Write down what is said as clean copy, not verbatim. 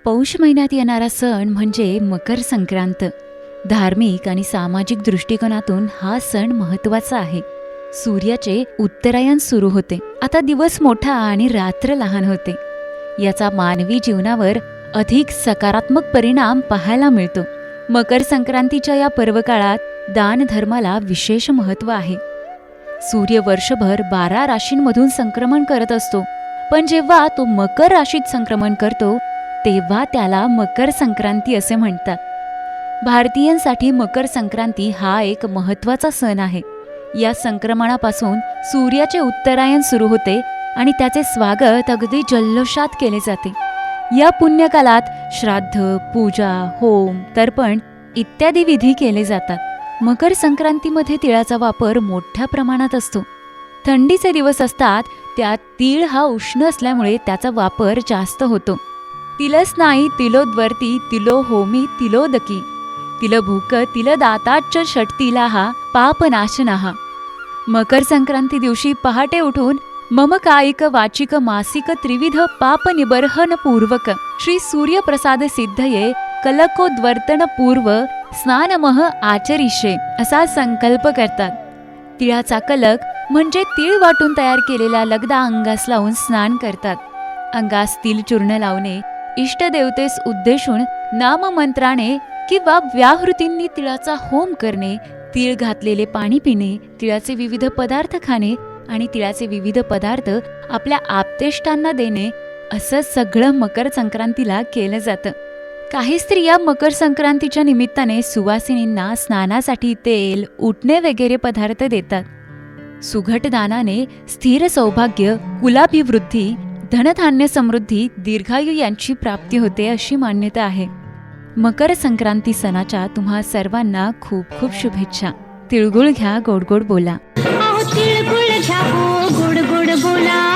पौष महिन्यात येणारा सण म्हणजे मकर संक्रांत. धार्मिक आणि सामाजिक दृष्टिकोनातून हा सण महत्त्वाचा आहे. सूर्याचे उत्तरायण सुरू होते. आता दिवस मोठा आणि रात्र लहान होते. याचा मानवी जीवनावर अधिक सकारात्मक परिणाम पाहायला मिळतो. मकर संक्रांतीच्या या पर्वकाळात दान धर्माला विशेष महत्त्व आहे. सूर्य वर्षभर 12 राशींमधून संक्रमण करत असतो, पण जेव्हा तो मकर राशीत संक्रमण करतो तेव्हा त्याला मकर संक्रांती असे म्हणतात. भारतीयांसाठी मकर संक्रांती हा एक महत्त्वाचा सण आहे. या संक्रमणापासून सूर्याचे उत्तरायण सुरू होते आणि त्याचे स्वागत अगदी जल्लोषात केले जाते. या पुण्यकालात श्राद्ध, पूजा, होम, तर्पण इत्यादी विधी केले जातात. मकर संक्रांतीमध्ये तिळाचा वापर मोठ्या प्रमाणात असतो. थंडीचे दिवस असतात, त्यात तीळ हा उष्ण असल्यामुळे त्याचा वापर जास्त होतो. तिलस्नाई तिलोद्वर्ती तिलो होमी तिलोदकी तिलभूक तिलदाताच्च षट्तिलाः पापनाशनः. मकर संक्रांती दिवशी पहाटे उठून मम कायिक वाचिक मासिक त्रिविध पापनिबर्हन पूर्वक श्री सूर्यप्रसाद सिद्धये कलकोद्वर्तन पूर्व स्नानमह आचरिष्ये असा संकल्प करतात. तिळाचा कलक म्हणजे तीळ वाटून तयार केलेला लगदा अंगास लावून स्नान करतात. अंगास तिल चूर्ण लावणे, इष्टदेवतेस उद्देशून नाममंत्राने किंवा व्याहृतींनी तिळाचा होम करणे, तीळ घातलेले पाणी पिणे, तिळाचे विविध पदार्थ खाणे आणि तिळाचे विविध पदार्थ आपल्या आप्तेष्टांना देणे असं सगळं मकर संक्रांतीला केलं जातं. काही स्त्रिया मकर संक्रांतीच्या निमित्ताने सुवासिनींना स्नानासाठी तेल, उटणे वगैरे पदार्थ देतात. सुघट दानाने स्थिर सौभाग्य, कुलाभिवृद्धी, धनधान्य समृद्धी, दीर्घायू यांची प्राप्ती होते अशी मान्यता आहे. मकर संक्रांती सणाच्या तुम्हा सर्वांना खूप खूप शुभेच्छा. तिळगुळ घ्या, गोड गोड बोला. तिळगुळ घ्या, गोड गोड बोला.